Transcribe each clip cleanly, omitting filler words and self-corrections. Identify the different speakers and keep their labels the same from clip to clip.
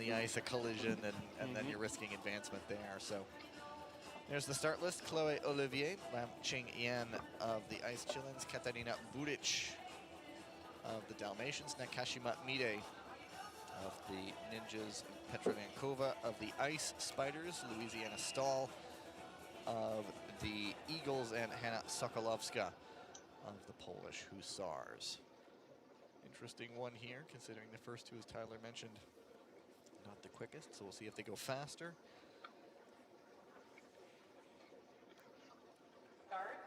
Speaker 1: the ice, a collision, and then you're risking advancement there. So there's the start list. Chloe Olivier, Lam Ching-Yen of the Ice Chillins, Katarina Buric of the Dalmatians, Nakashima Mide of the Ninjas, Petra Vankova of the Ice Spiders, Louisiana Stahl of the Eagles, and Hanna Sokolovska of the Polish Hussars. Interesting one here, considering the first two, as Tyler mentioned, not the quickest, so we'll see if they go faster.
Speaker 2: Start.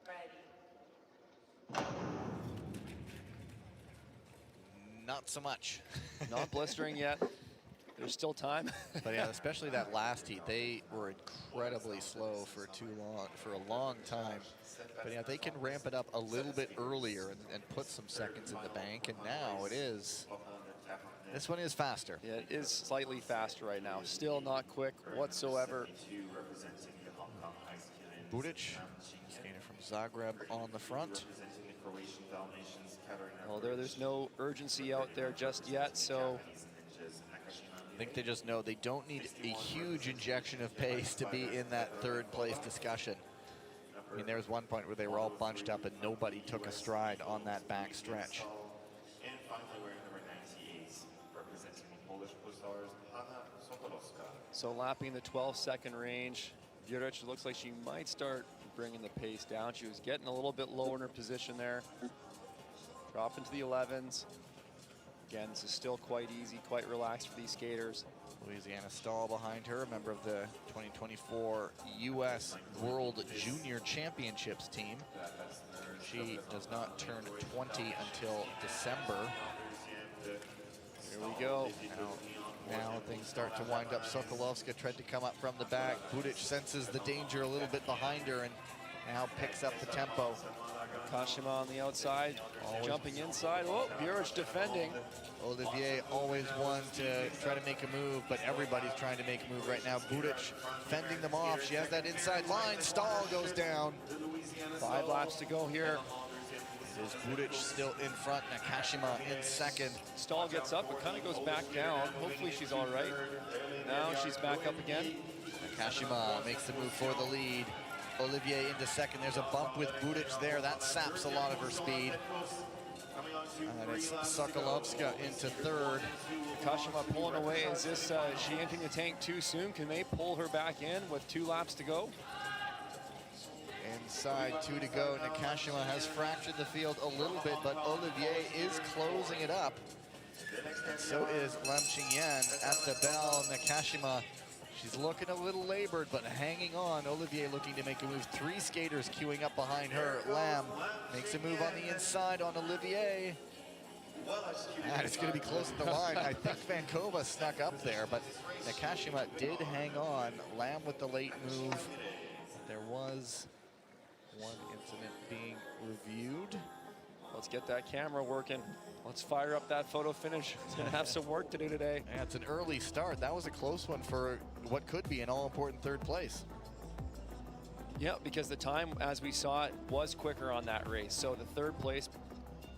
Speaker 2: Ready.
Speaker 1: Not so much.
Speaker 3: Not blistering yet. There's still time.
Speaker 1: But yeah, especially that last heat, they were incredibly slow for a long time. But yeah, they can ramp it up a little bit earlier and put some seconds in the bank, and now it is. This one is faster.
Speaker 3: Yeah, it is slightly faster right now. Still not quick whatsoever.
Speaker 1: Buric, skater from Zagreb, on the front.
Speaker 3: Well, there's no urgency out there just yet, so
Speaker 1: I think they just know they don't need a huge injection of pace to be in that third place discussion. I mean, there was one point where they were all bunched up and nobody took a stride on that back stretch.
Speaker 4: And finally, wearing number 98, representing the Polish Hussars, Hanna Sokolowska.
Speaker 3: So lapping the 12-second range, Buric looks like she might start bringing the pace down. She was getting a little bit lower in her position there. Drop into the 11s. Again, this is still quite easy, quite relaxed for these skaters.
Speaker 1: Louisiana Stahl behind her, a member of the 2024 U.S. World Junior Championships team. She does not turn 20 until December.
Speaker 3: Here we go.
Speaker 1: Now things start to wind up. Sokolovska tried to come up from the back. Buric senses the danger a little bit behind her and now picks up the tempo.
Speaker 3: Kashima on the outside, jumping inside. Oh, Buric defending.
Speaker 1: Olivier always one to try to make a move, but everybody's trying to make a move right now. Buric fending them off. She has that inside line. Stahl goes down.
Speaker 3: 5 laps to go here.
Speaker 1: It is Buric still in front, Nakashima in second.
Speaker 3: Stahl gets up, but kind of goes back down. Hopefully she's all right. Now she's back up again.
Speaker 1: Nakashima makes the move for the lead. Olivier into second. There's a bump with Buric there. That saps a lot of her speed. And it's Sokolovska into third.
Speaker 3: Kashima pulling away. Is this, she emptying the tank too soon? Can they pull her back in with 2 laps to go?
Speaker 1: Inside 2 to go. Nakashima has fractured the field a little bit, but Olivier is closing it up. And so is Lam Ching-Yen at the bell. Nakashima, she's looking a little labored, but hanging on. Olivier looking to make a move. 3 skaters queuing up behind her. Lam makes a move on the inside on Olivier. And it's going to be close to the line. I think Vankova snuck up there, but Nakashima did hang on. Lam with the late move. There was one incident being reviewed.
Speaker 3: Let's get that camera working. Let's fire up that photo finish. It's going to have some work to do today.
Speaker 1: Yeah, it's an early start. That was a close one for what could be an all-important third place.
Speaker 3: Yeah, because the time, as we saw it, was quicker on that race. So the third place,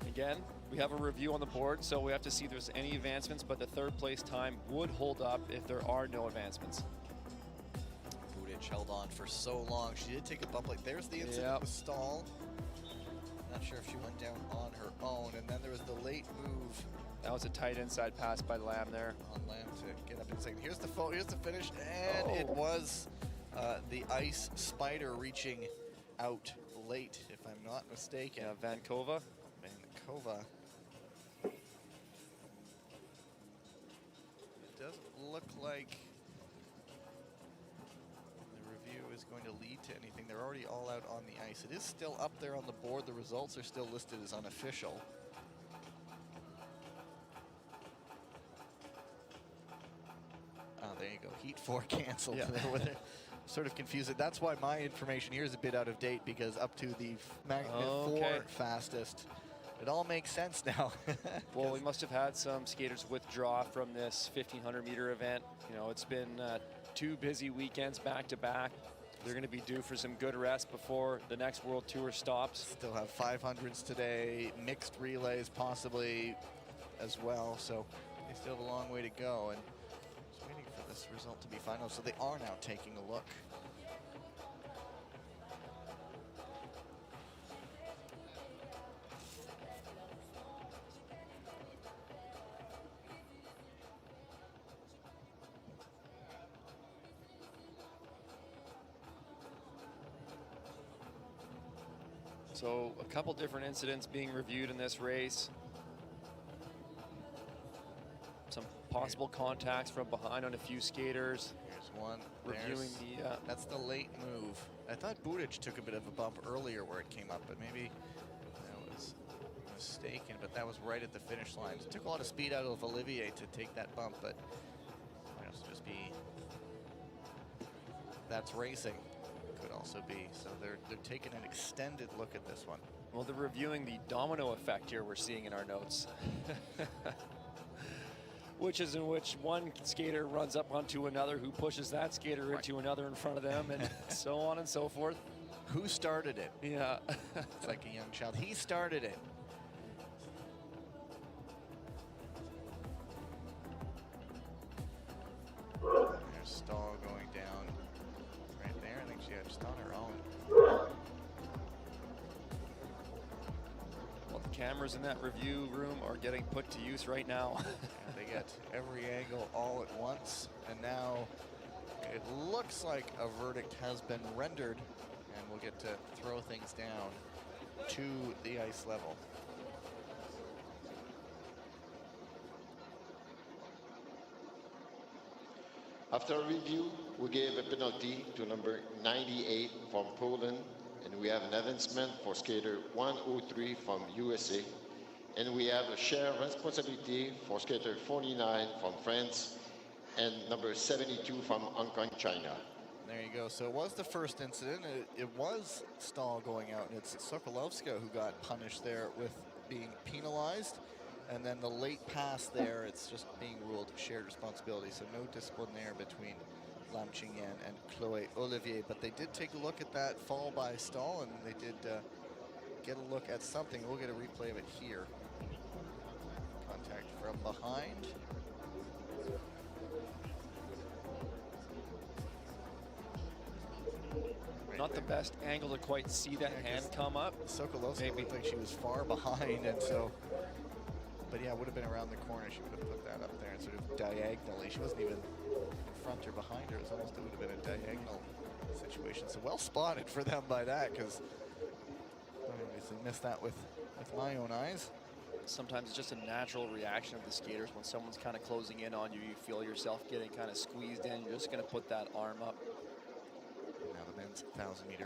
Speaker 3: again, we have a review on the board, so we have to see if there's any advancements, but the third place time would hold up if there are no advancements.
Speaker 1: Buric held on for so long. She did take a bump. Like, there's the incident with Stahl. Not sure if she went down on her own. And then there was the late move.
Speaker 3: That was a tight inside pass by Lam there.
Speaker 1: On Lam to get up in second. Here's the photo. Here's the finish. And it was the Ice Spider reaching out late, if I'm not mistaken.
Speaker 3: Yeah, Vankova.
Speaker 1: Vankova. It doesn't look like the review is going to lead to anything. They're already all out on the ice. It is still up there on the board. The results are still listed as unofficial. Oh, there you go. Heat 4 canceled. Yeah. Sort of confused. That's why my information here is a bit out of date, because up to the Magnet 4 fastest, it all makes sense now.
Speaker 3: Well, we must have had some skaters withdraw from this 1,500 meter event. You know, it's been 2 busy weekends back to back. They're going to be due for some good rest before the next World Tour stops.
Speaker 1: Still have 500s today, mixed relays possibly as well. So they still have a long way to go. And just waiting for this result to be final. So they are now taking a look.
Speaker 3: So a couple different incidents being reviewed in this race. Some possible contacts from behind on a few skaters.
Speaker 1: Here's one.
Speaker 3: Reviewing the...
Speaker 1: That's the late move. I thought Budic took a bit of a bump earlier where it came up, but maybe I was mistaken, but that was right at the finish line. It took a lot of speed out of Olivier to take that bump, but it might also just be that's racing. Could also be. So they're taking an extended look at this one.
Speaker 3: Well, they're reviewing the domino effect here we're seeing in our notes. Which is in which one skater runs up onto another who pushes that skater into another in front of them, and so on and so forth.
Speaker 1: Who started it?
Speaker 3: Yeah.
Speaker 1: It's like a young child. He started it. There's Stahl going down right there. I think she had just on her own.
Speaker 3: Well, the cameras in that review room are getting put to use right now.
Speaker 1: And they get every angle all at once, and now it looks like a verdict has been rendered, and we'll get to throw things down to the ice level.
Speaker 2: After review, we gave a penalty to number 98 from Poland, and we have an advancement for skater 103 from USA, and we have a shared responsibility for skater 49 from France and number 72 from Hong Kong, China.
Speaker 1: There you go. So it was the first incident. It was Stahl going out, and it's Sokolovska who got punished there with being penalized. And then the late pass there, it's just being ruled shared responsibility. So no discipline there between Lam Qingyan and Chloe Olivier. But they did take a look at that fall by Stahl, and they did get a look at something. We'll get a replay of it here. Contact from behind.
Speaker 3: Not the best angle to quite see that hand come up.
Speaker 1: Sokolovska looked like she was far behind, and so... But yeah, it would have been around the corner. She would have put that up there and sort of diagonally. She wasn't even in front or behind her. It would have been a diagonal situation. So well spotted for them by that, because I obviously missed that with my own eyes.
Speaker 3: Sometimes it's just a natural reaction of the skaters. When someone's kind of closing in on you, you feel yourself getting kind of squeezed in. You're just going to put that arm up.
Speaker 1: Now the men's 1,000-meter